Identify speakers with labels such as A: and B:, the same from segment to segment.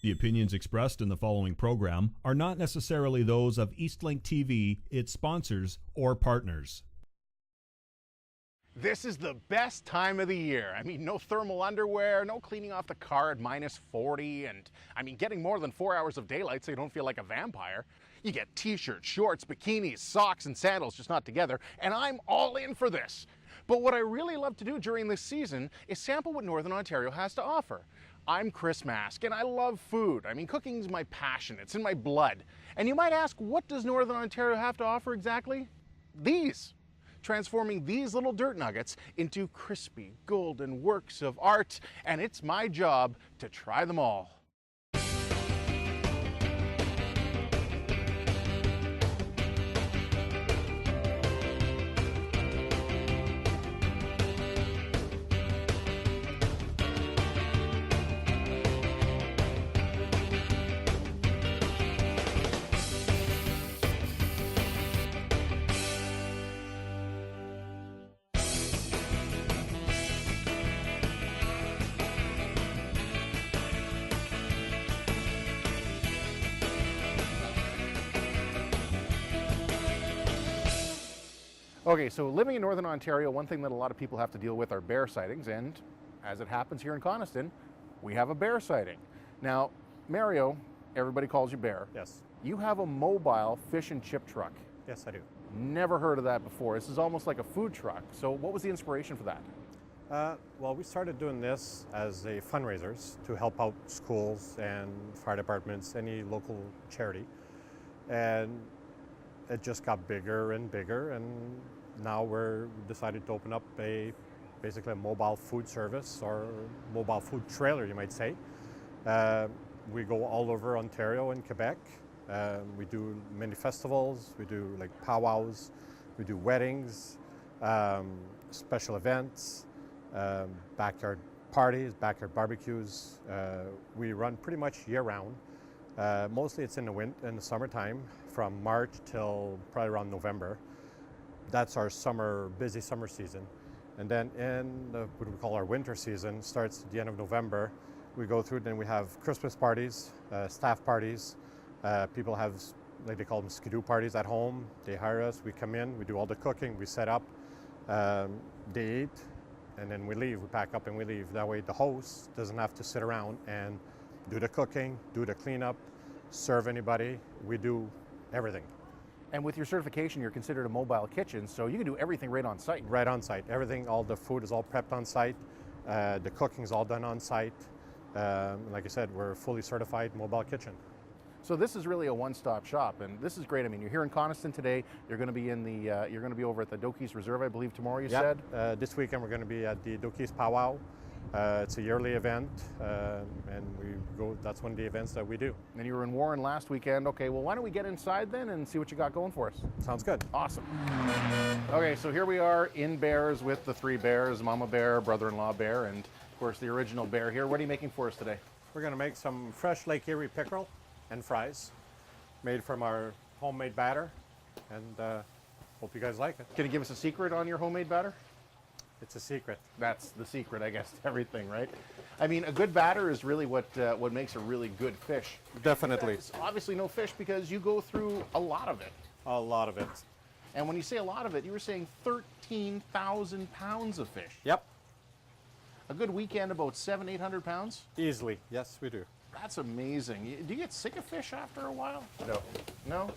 A: The opinions expressed in the following program are not necessarily those of Eastlink TV, its sponsors, or partners.
B: This is the best time of the year. I mean, no thermal underwear, no cleaning off the car at -40, and I mean, getting more than 4 hours of daylight so you don't feel like a vampire. You get t-shirts, shorts, bikinis, socks, and sandals, just not together, and I'm all in for this. But what I really love to do during this season is sample what Northern Ontario has to offer. I'm Chris Mask, and I love food. I mean, cooking's my passion. It's in my blood. And you might ask, what does Northern Ontario have to offer exactly? These. Transforming these little dirt nuggets into crispy, golden works of art. And it's my job to try them all. Okay, so living in Northern Ontario, one thing that a lot of people have to deal with are bear sightings, and as it happens here in Coniston, we have a bear sighting. Now, Mario, everybody calls you Bear.
C: Yes.
B: You have a mobile fish and chip truck.
C: Yes, I do.
B: Never heard of that before. This is almost like a food truck. So what was the inspiration for that?
C: Well, we started doing this as a fundraisers to help out schools and fire departments, any local charity. And it just got bigger and bigger, and now we're decided to open up basically a mobile food service or mobile food trailer, you might say. We go all over Ontario and Quebec. We do many festivals, we do like powwows, we do weddings, special events, backyard parties, backyard barbecues. We run pretty much year round. Mostly it's in the summertime, from March till probably around November. That's our busy summer season. And then in what we call our winter season, starts at the end of November. We go through, then we have Christmas parties, staff parties. People have, like they call them, skidoo parties at home. They hire us, we come in, we do all the cooking, we set up, they eat, and then we leave. We pack up and we leave. That way the host doesn't have to sit around and do the cooking, do the cleanup, serve anybody. We do everything.
B: And with your certification, you're considered a mobile kitchen, so you can do everything right on site.
C: Right on site. Everything, all the food is all prepped on site. The cooking's all done on site. Like I said, we're a fully certified mobile kitchen.
B: So this is really a one-stop shop, and this is great. I mean, you're here in Coniston today. You're going to be you're going to be over at the Dokies Reserve, I believe, tomorrow. You said.
C: This weekend we're going to be at the Dokies Powwow. It's a yearly event, and we go. That's one of the events that we do.
B: And you were in Warren last weekend. Okay, well, why don't we get inside then and see what you got going for us?
C: Sounds good.
B: Awesome. Okay, so here we are in Bears with the three bears: Mama Bear, brother-in-law Bear, and of course the original Bear here. What are you making for us today?
C: We're going to make some fresh Lake Erie pickerel and fries, made from our homemade batter, and hope you guys like it.
B: Can you give us a secret on your homemade batter?
C: It's a secret.
B: That's the secret, I guess, to everything, right? I mean, a good batter is really what makes a really good fish.
C: Definitely.
B: It's obviously no fish because you go through a lot of it.
C: A lot of it.
B: And when you say a lot of it, you were saying 13,000 pounds of fish.
C: Yep.
B: A good weekend, about 700-800 pounds?
C: Easily, yes, we do.
B: That's amazing. Do you get sick of fish after a while?
C: No.
B: No?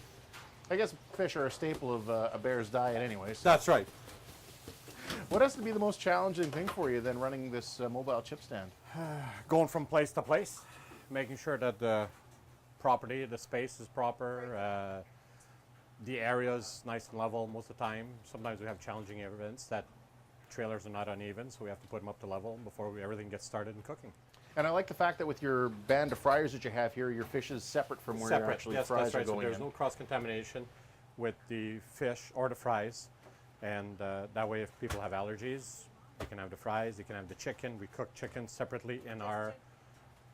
B: I guess fish are a staple of a bear's diet anyways.
C: That's right.
B: What has to be the most challenging thing for you then running this mobile chip stand?
C: Going from place to place, making sure that the property, the space is proper, the area is nice and level most of the time. Sometimes we have challenging events that trailers are not uneven, so we have to put them up to level before everything gets started in cooking.
B: And I like the fact that with your band of fryers that you have here, your fish is separate from where your actually
C: yes,
B: fries
C: that's right.
B: are going
C: So there's
B: in.
C: no cross-contamination with the fish or the fries. And that way, if people have allergies, they can have the fries, they can have the chicken. We cook chicken separately in our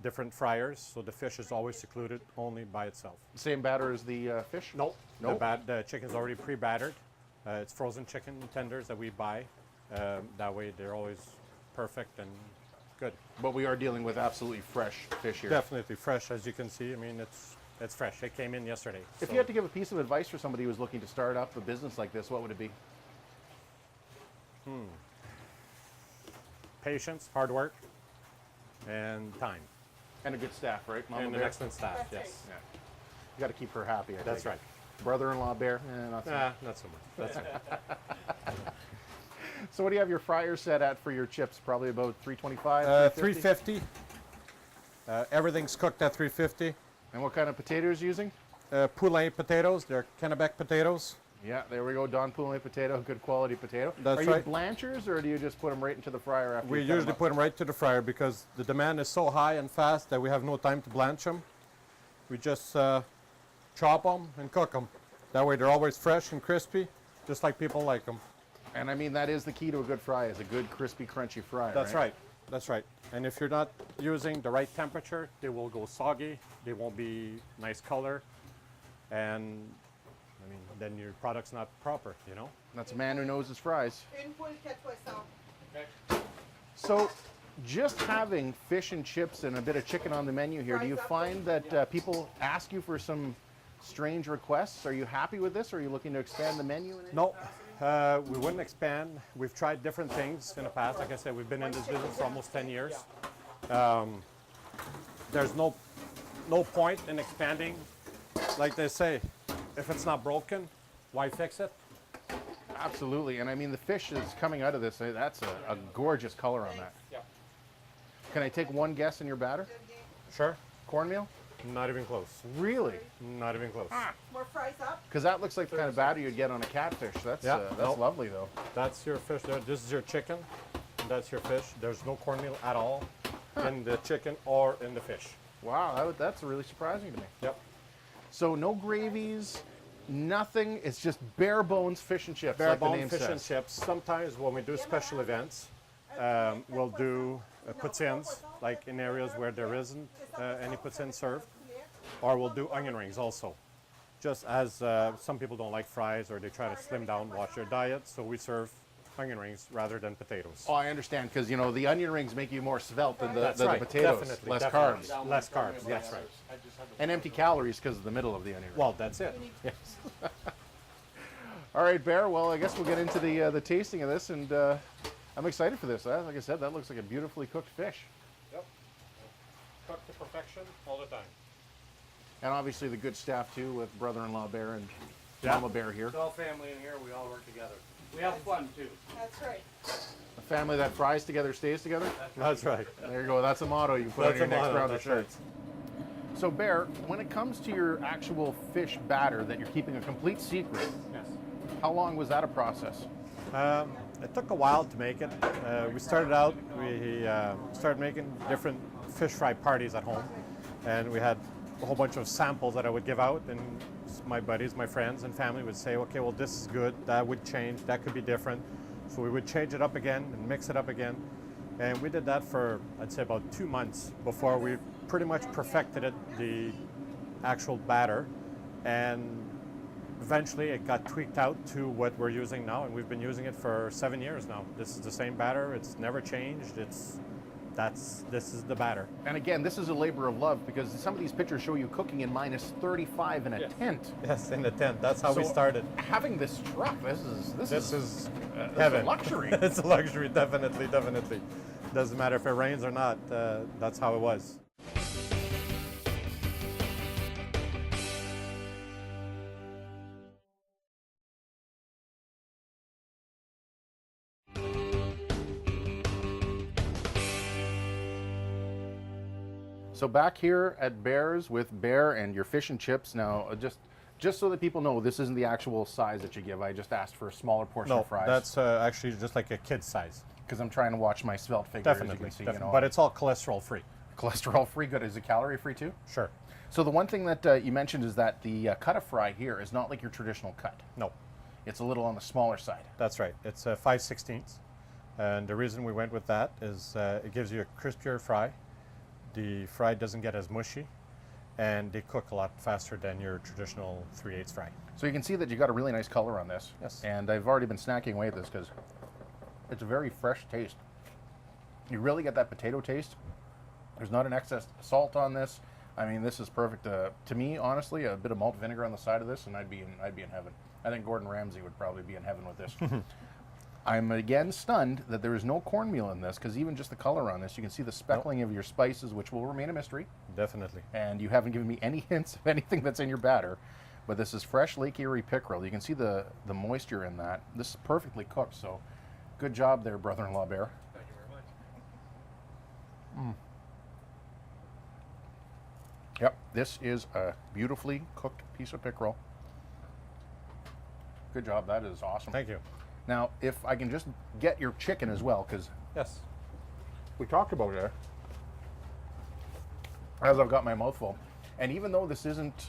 C: different fryers, so the fish is always secluded only by itself.
B: Same batter as the fish?
C: Nope.
B: Nope.
C: The chicken's already pre-battered. It's frozen chicken tenders that we buy. That way, they're always perfect and good.
B: But we are dealing with absolutely fresh fish here.
C: Definitely fresh, as you can see. I mean, it's fresh. It came in yesterday.
B: If
C: so.
B: you had to give a piece of advice for somebody who's looking to start up a business like this, what would it be?
C: Patience, hard work, and time.
B: And a good staff, right? Mama
C: And an
B: Bear?
C: excellent staff, yes.
B: Yeah. You got to keep her happy. I
C: That's
B: think.
C: right.
B: Brother-in-law Bear? Not so much.
C: Nah, not so much. That's right.
B: So what do you have your fryer set at for your chips? Probably about 325,
C: 350. Everything's cooked at 350.
B: And what kind of potatoes are you using?
C: Poulet potatoes, they're Kennebec potatoes.
B: Yeah, there we go. Don Poulet potato, good quality potato.
C: That's
B: are you
C: right.
B: blanchers, or do you just put them right into the fryer after
C: We
B: you cut 'em
C: usually
B: up?
C: put them right to the fryer because the demand is so high and fast that we have no time to blanch them. We just chop them and cook them. That way they're always fresh and crispy, just like people like them.
B: And I mean, that is the key to a good fry, is a good, crispy, crunchy fry.
C: That's right. That's right. And if you're not using the right temperature, they will go soggy. They won't be nice color. And I mean, then your product's not proper, you know?
B: That's a man who knows his fries.
D: Une poule quatre poissons.
B: So, just having fish and chips and a bit of chicken on the menu here, do you find that people ask you for some strange requests? Are you happy with this, or are you looking to expand the menu?
C: No, we wouldn't expand. We've tried different things in the past. Like I said, we've been in this business for almost 10 years. There's no point in expanding. Like they say, if it's not broken, why fix it?
B: Absolutely, and I mean, the fish is coming out of this. That's a gorgeous color on that.
C: Yeah.
B: Can I take one guess in your batter?
C: Sure.
B: Cornmeal?
C: Not even close.
B: Really?
C: Not even close.
D: More fries up.
B: Because that looks like the kind of batter you'd get on a catfish. That's
C: Yeah,
B: that's
C: nope.
B: lovely, though.
C: That's your fish there. This is your chicken. And that's your fish. There's no cornmeal at all in the chicken or in the fish.
B: Wow, that's really surprising to me.
C: Yep.
B: So no gravies, nothing. It's just bare bones fish and chips.
C: Bare
B: like the
C: bone
B: name
C: fish and
B: says.
C: chips. Sometimes when we do special events, we'll do poutines, like in areas where there isn't any poutine served, or we'll do onion rings also. Just as some people don't like fries or they try to slim down, watch their diet, so we serve onion rings rather than potatoes.
B: Oh, I understand, because you know the onion rings make you more svelte than the,
C: That's
B: than
C: right.
B: the potatoes.
C: Definitely,
B: Less
C: definitely.
B: carbs.
C: Less carbs, that's right.
B: And empty calories because of the middle of the onion ring.
C: Well, that's it.
B: Yes. All right, Bear. Well, I guess we'll get into the tasting of this, and I'm excited for this. Like I said, that looks like a beautifully cooked fish.
C: Yep. Cooked to perfection all the time.
B: And obviously the good staff too, with brother-in-law Bear and
C: Yeah.
B: Mama Bear here.
E: It's all family in here. We all work together. We have fun too.
D: That's right.
B: A family that fries together stays together.
C: That's right.
B: There you go. That's a motto you can put
C: That's
B: on your
C: a
B: next
C: motto,
B: round of
C: that's right.
B: shirts. So Bear, when it comes to your actual fish batter that you're keeping a complete secret,
C: Yes.
B: how long was that a process?
C: It took a while to make it. We started out, we started making different fish fry parties at home, and we had a whole bunch of samples that I would give out, and my buddies, my friends and family would say, okay, well, this is good, that would change, that could be different. So we would change it up again and mix it up again. And we did that for, I'd say, about 2 months before we pretty much perfected it, the actual batter. And eventually it got tweaked out to what we're using now, and we've been using it for 7 years now. This is the same batter, it's never changed, this is the batter.
B: And again, this is a labor of love because some of these pictures show you cooking in minus 35 in a
C: Yes.
B: tent.
C: Yes, in the tent, that's how we
B: So,
C: started.
B: Having this truck, this is
C: Heaven.
B: a luxury.
C: It's a luxury, definitely, definitely. Doesn't matter if it rains or not, that's how it was.
B: So back here at Bear's with Bear and your fish and chips. Now, just so that people know, this isn't the actual size that you give. I just asked for a smaller portion
C: No,
B: of fries.
C: that's actually just like a kid's size.
B: Because I'm trying to watch my svelte figure.
C: Definitely,
B: as you can see,
C: definitely.
B: you know,
C: But it's all cholesterol free.
B: cholesterol free. Good. Is it calorie free too?
C: Sure.
B: So the one thing that you mentioned is that the cut of fry here is not like your traditional cut.
C: No,
B: It's a little on the smaller side.
C: that's right. It's 5/16. And the reason we went with that is it gives you a crispier fry. The fry doesn't get as mushy, and they cook a lot faster than your traditional 3/8 fry.
B: So you can see that you got a really nice color on this.
C: Yes.
B: And I've already been snacking away at this because it's a very fresh taste. You really get that potato taste. There's not an excess salt on this. I mean, this is perfect. To me, honestly, a bit of malt vinegar on the side of this, and I'd be in heaven. I think Gordon Ramsay would probably be in heaven with this. I'm again stunned that there is no cornmeal in this, because even just the color on this, you can see the speckling of your spices, which will remain a mystery.
C: Definitely.
B: And you haven't given me any hints of anything that's in your batter. But this is fresh Lake Erie pickerel. You can see the moisture in that. This is perfectly cooked, so good job there, brother-in-law Bear.
E: Thank you very much.
B: Yep, this is a beautifully cooked piece of pickerel. Good job, that is awesome.
C: Thank you.
B: Now, if I can just get your chicken as well, because
C: Yes.
B: we talked about it as I've got my mouth full. And even though this isn't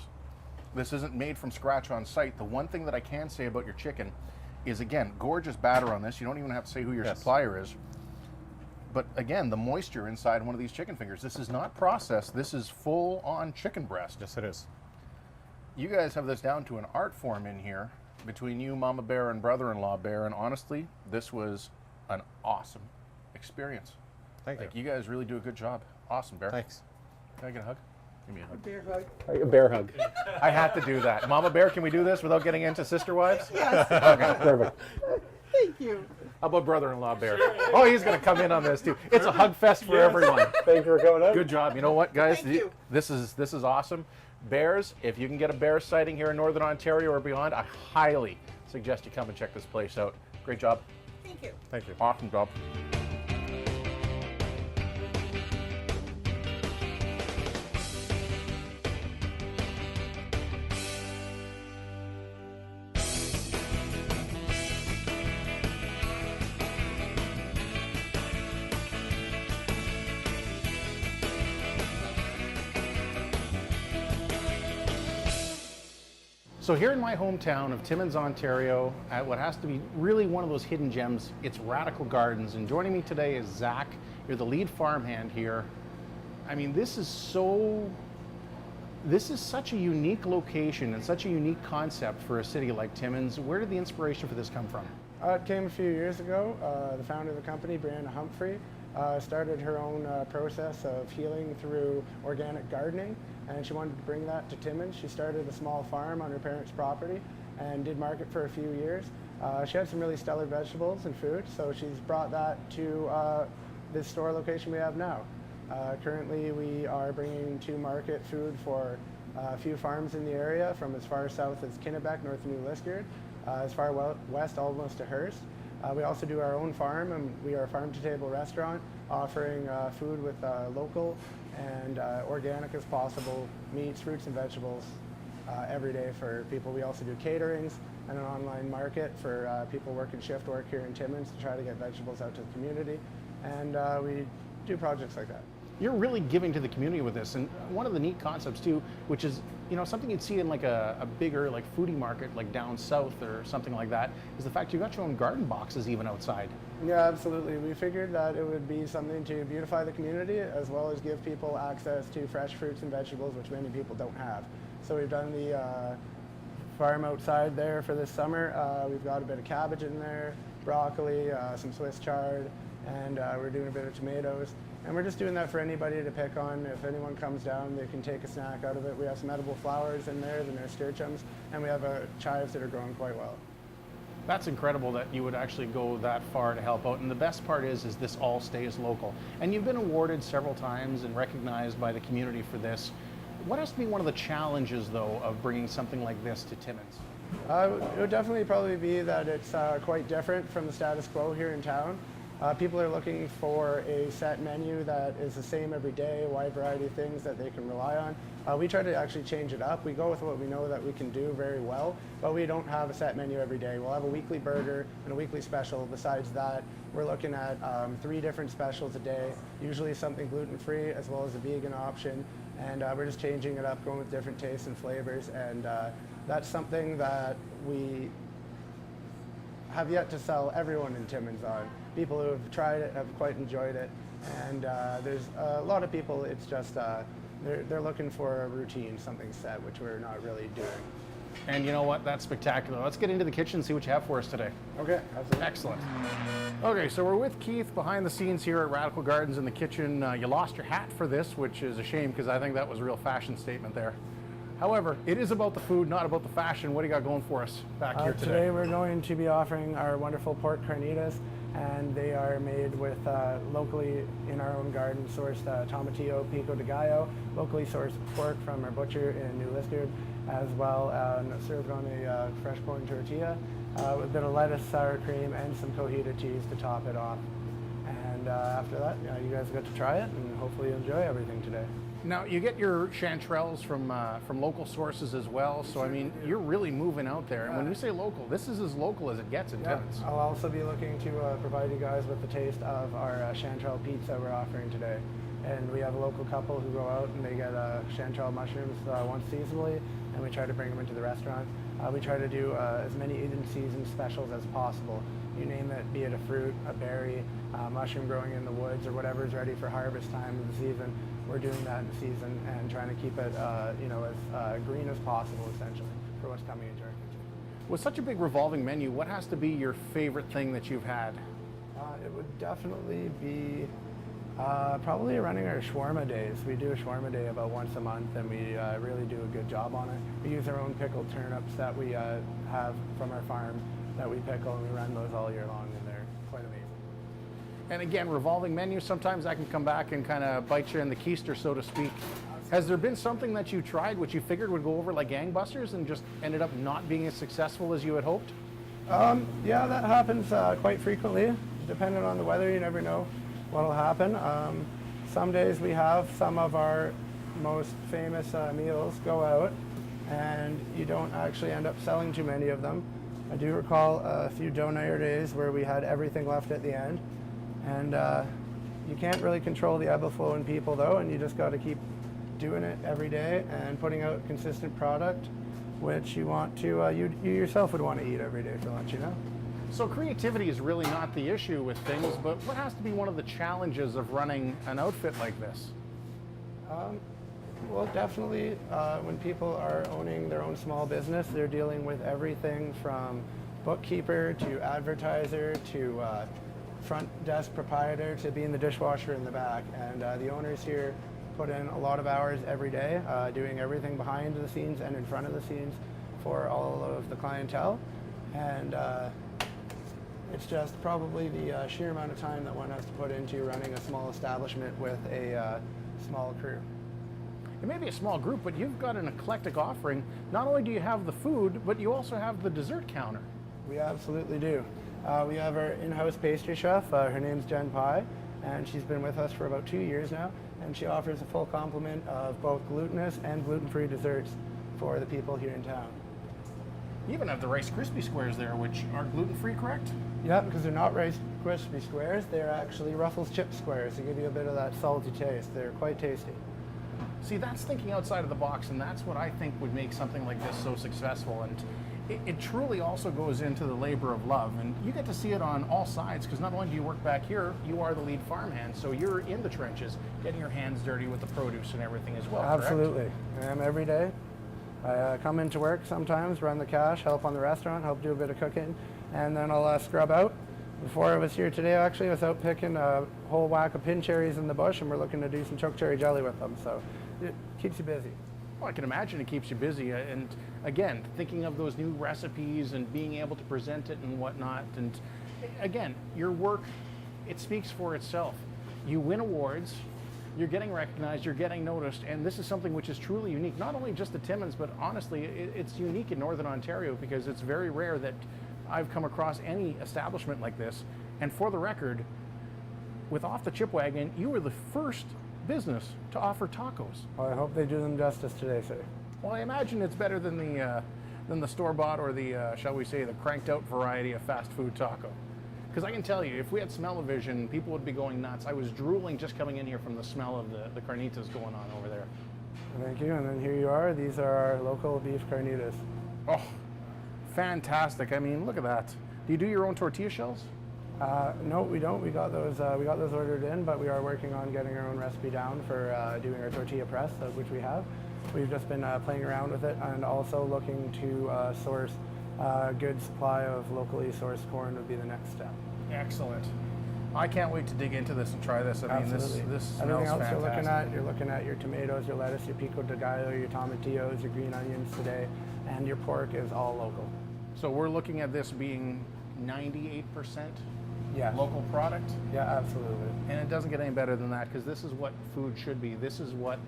B: made from scratch on site, the one thing that I can say about your chicken is, again, gorgeous batter on this. You don't even have to say who your supplier is. But again, the moisture inside one of these chicken fingers, this is not processed. This is full on chicken breast.
C: Yes, it is.
B: You guys have this down to an art form in here between you, Mama Bear, and brother-in-law Bear. And honestly, this was an awesome experience.
C: Thank
B: Like,
C: you.
B: you guys really do a good job. Awesome, Bear.
C: Thanks.
B: Can I get a hug? Give me a hug.
D: Beer hug.
B: A bear hug. I had to do that. Mama Bear, can we do this without getting into sister wives?
D: Yes.
B: Okay, perfect.
D: Thank you.
B: How about brother-in-law Bear? Oh, he's going to come in on this too. It's a hug fest for everyone.
E: Thank you for coming up.
B: Good job. You know what, guys?
D: Thank you.
B: This is awesome. Bears, if you can get a bear sighting here in Northern Ontario or beyond, I highly suggest you come and check this place out. Great job.
D: Thank you.
C: Thank you.
B: Awesome job. So here in my hometown of Timmins, Ontario, at what has to be really one of those hidden gems, it's Radical Gardens. And joining me today is Zack. You're the lead farmhand here. I mean, this is such a unique location and such a unique concept for a city like Timmins. Where did the inspiration for this come from?
F: It came a few years ago. The founder of the company, Brianna Humphrey, started her own process of healing through organic gardening, and she wanted to bring that to Timmins. She started a small farm on her parents' property and did market for a few years. She had some really stellar vegetables and food, so she's brought that to this store location we have now. Currently, we are bringing to market food for a few farms in the area, from as far south as Kennebec, north of New Liskeard, as far west almost to Hearst. We also do our own farm, and we are a farm-to-table restaurant offering food with local and organic as possible meats, fruits, and vegetables every day for people. We also do caterings and an online market for people working shift work here in Timmins to try to get vegetables out to the community, and we do projects like that.
B: You're really giving to the community with this, and one of the neat concepts too, which is, you know, something you'd see in like a bigger like foodie market like down south or something like that, is the fact you've got your own garden boxes even outside.
F: Yeah, absolutely. We figured that it would be something to beautify the community as well as give people access to fresh fruits and vegetables, which many people don't have. So we've done the farm outside there for this summer. We've got a bit of cabbage in there, broccoli, some Swiss chard, and we're doing a bit of tomatoes. And we're just doing that for anybody to pick on. If anyone comes down, they can take a snack out of it. We have some edible flowers in there, the nasturtiums, and we have chives that are growing quite well.
B: That's incredible that you would actually go that far to help out. And the best part is this all stays local. And you've been awarded several times and recognized by the community for this. What has to be one of the challenges, though, of bringing something like this to Timmins?
F: It would definitely probably be that it's quite different from the status quo here in town. People are looking for a set menu that is the same every day, a wide variety of things that they can rely on. We try to actually change it up. We go with what we know that we can do very well, but we don't have a set menu every day. We'll have a weekly burger and a weekly special. Besides that, we're looking at 3 different specials a day, usually something gluten-free as well as a vegan option, and we're just changing it up, going with different tastes and flavors, and that's something that we have yet to sell everyone in Timmins on. People who have tried it have quite enjoyed it, and there's a lot of people, it's just they're looking for a routine, something set, which we're not really doing.
B: And you know what? That's spectacular. Let's get into the kitchen and see what you have for us today.
F: Okay, absolutely.
B: Excellent. Okay, so we're with Keith behind the scenes here at Radical Gardens in the kitchen. You lost your hat for this, which is a shame because I think that was a real fashion statement there. However, it is about the food, not about the fashion. What do you got going for us back here today?
F: Today we're going to be offering our wonderful pork carnitas, and they are made with locally in our own garden sourced tomatillo pico de gallo, locally sourced pork from our butcher in New Liskeard, as well served on a fresh corn tortilla with a bit of lettuce, sour cream, and some cojita cheese to top it off. And after that, you guys get to try it, and hopefully you enjoy everything today.
B: Now, you get your chanterelles from local sources as well, so I mean, you're really moving out there. And when you say local, this is as local as it gets in Timmins.
F: I'll also be looking to provide you guys with the taste of our chanterelle pizza we're offering today. And we have a local couple who go out and they get chanterelle mushrooms once seasonally, and we try to bring them into the restaurant. We try to do as many in-season specials as possible. You name it, be it a fruit, a berry, mushroom growing in the woods, or whatever is ready for harvest time of the season. We're doing that in the season and trying to keep it, as green as possible, essentially, for what's coming into our kitchen.
B: With such a big revolving menu, what has to be your favorite thing that you've had?
F: It would definitely be probably running our shawarma days. We do a shawarma day about once a month, and we really do a good job on it. We use our own pickled turnips that we have from our farm that we pickle, and we run those all year long, and they're quite amazing.
B: And again, revolving menu, sometimes I can come back and kind of bite you in the keister, so to speak. Has there been something that you tried which you figured would go over like gangbusters and just ended up not being as successful as you had hoped?
F: Yeah, that happens quite frequently. Depending on the weather, you never know what'll happen. Some days we have some of our most famous meals go out, and you don't actually end up selling too many of them. I do recall a few donair days where we had everything left at the end. And you can't really control the ebb and flow in people, though, and you just got to keep doing it every day and putting out consistent product, which you want to, you yourself would want to eat every day for lunch, you know?
B: So creativity is really not the issue with things, but what has to be one of the challenges of running an outfit like this?
F: Well, definitely when people are owning their own small business, they're dealing with everything from bookkeeper to advertiser to front desk proprietor to being the dishwasher in the back. And the owners here put in a lot of hours every day doing everything behind the scenes and in front of the scenes for all of the clientele. And it's just probably the sheer amount of time that one has to put into running a small establishment with a small crew.
B: It may be a small group, but you've got an eclectic offering. Not only do you have the food, but you also have the dessert counter.
F: We absolutely do. We have our in-house pastry chef. Her name's Jen Pye, and she's been with us for about 2 years now, and she offers a full complement of both glutinous and gluten-free desserts for the people here in town.
B: You even have the Rice Krispie squares there, which are gluten-free, correct?
F: Yeah, because they're not Rice Krispie squares, they're actually Ruffles chip squares to give you a bit of that salty taste. They're quite tasty.
B: See, that's thinking outside of the box, and that's what I think would make something like this so successful. And it truly also goes into the labor of love, and you get to see it on all sides, because not only do you work back here, you are the lead farmhand, so you're in the trenches, getting your hands dirty with the produce and everything as well.
F: Absolutely. I am every day. I come into work sometimes, run the cash, help on the restaurant, help do a bit of cooking, and then I'll scrub out. Before I was here today, actually, I was out picking a whole whack of pin cherries in the bush, and we're looking to do some choke cherry jelly with them, so it keeps you busy.
B: Well, I can imagine it keeps you busy, and again, thinking of those new recipes and being able to present it and whatnot, and again, your work, it speaks for itself. You win awards, you're getting recognized, you're getting noticed, and this is something which is truly unique, not only just to Timmins, but honestly, it's unique in Northern Ontario because it's very rare that I've come across any establishment like this. And for the record, with Off the Chip Wagon, you were the first business to offer tacos.
F: Well, I hope they do them justice today, sir.
B: Well, I imagine it's better than the store-bought or the, shall we say, the cranked-out variety of fast food taco. Because I can tell you, if we had smell-o-vision, people would be going nuts. I was drooling just coming in here from the smell of the carnitas going on over there.
F: Thank you, and then here you are. These are our local beef carnitas.
B: Oh, fantastic. I mean, look at that. Do you do your own tortilla shells?
F: No, we don't. We got those ordered in, but we are working on getting our own recipe down for doing our tortilla press, which we have. We've just been playing around with it and also looking to source a good supply of locally sourced corn would be the next step.
B: Excellent. I can't wait to dig into this and try this. I mean, this smells
F: Everything else
B: fantastic.
F: you're looking at your tomatoes, your lettuce, your pico de gallo, your tomatillos, your green onions today, and your pork is all local.
B: So we're looking at this being 98%
F: Yeah.
B: local product?
F: Yeah, absolutely.
B: And it doesn't get any better than that, because this is what food should be. This is what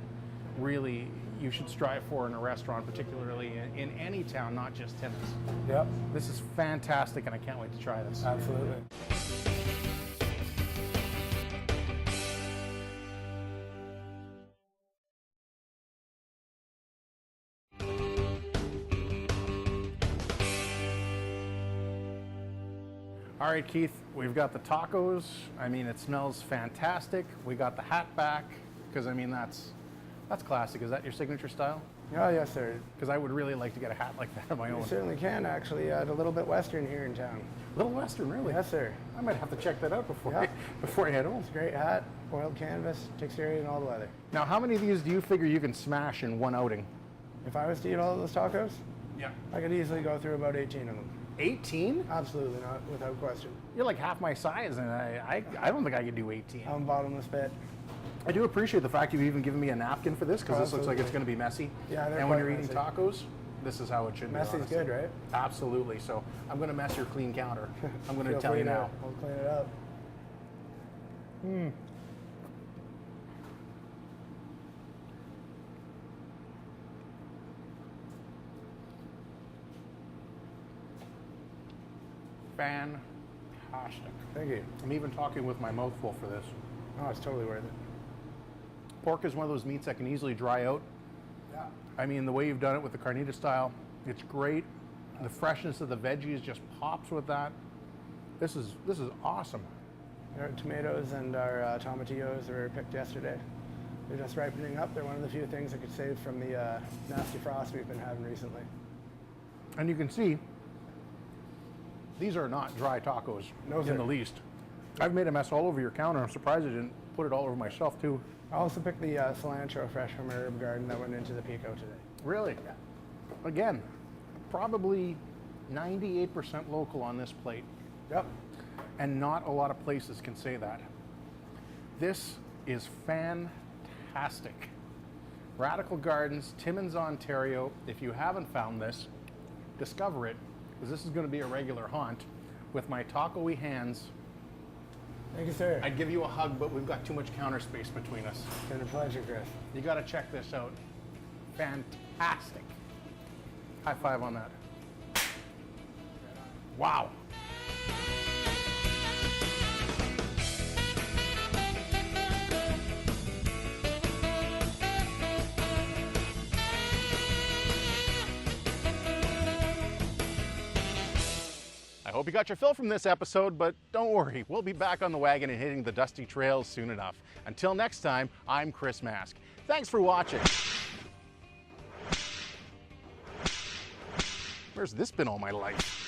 B: really you should strive for in a restaurant, particularly in any town, not just Timmins.
F: Yep,
B: This is fantastic, and I can't wait to try this.
F: absolutely.
B: All right, Keith, we've got the tacos. I mean, it smells fantastic. We got the hat back, because I mean, that's classic. Is that your signature style?
F: Oh, yes, sir.
B: Because I would really like to get a hat like that of my
F: You
B: own.
F: certainly can, actually. It's a little bit western here in town.
B: Little Western, really?
F: Yes, sir.
B: I might have to check that out before,
F: Yeah.
B: before I head home.
F: It's a great hat, oiled canvas, takes care of you in all the weather.
B: Now, how many of these do you figure you can smash in one outing?
F: If I was to eat all of those tacos,
B: Yeah.
F: I could easily go through about 18 of them.
B: 18?
F: Absolutely not, without question.
B: You're like half my size, and I don't think I could do 18.
F: I'm bottomless pit.
B: I do appreciate the fact you've even given me a napkin for this, because this looks like it's going to be messy.
F: Yeah, they're
B: and when
F: quite
B: you're eating
F: messy.
B: tacos, this is how it should be.
F: Messy's
B: honestly.
F: good, right?
B: Absolutely. So I'm going to mess your clean counter. I'm going to
F: Feel
B: tell
F: free
B: you
F: to-
B: now.
F: We'll clean it up.
B: Fantastic.
F: Thank you.
B: I'm even talking with my mouth full for this.
F: Oh, it's totally worth it.
B: Pork is one of those meats that can easily dry out.
F: Yeah.
B: I mean, the way you've done it with the carnita style, it's great. The freshness of the veggies just pops with that. This is awesome.
F: Our tomatoes and our tomatillos were picked yesterday. They're just ripening up. They're one of the few things that could save from the nasty frost we've been having recently.
B: And you can see, these are not dry tacos
F: No,
B: in
F: sir.
B: the least. I've made a mess all over your counter. I'm surprised I didn't put it all over myself too.
F: I also picked the cilantro fresh from our herb garden that went into the pico today.
B: Really? Again, probably 98% local on this plate.
F: Yep.
B: And not a lot of places can say that. This is fantastic. Radical Gardens, Timmins, Ontario. If you haven't found this, discover it, because this is going to be a regular haunt. With my taco-y hands,
F: Thank you, sir.
B: I'd give you a hug, but we've got too much counter space between us.
F: It's been a pleasure, Chris.
B: You got to check this out. Fantastic. High five on that. Wow. I hope you got your fill from this episode, but don't worry, we'll be back on the wagon and hitting the dusty trails soon enough. Until next time, I'm Chris Mask. Thanks for watching. Where's this been all my life?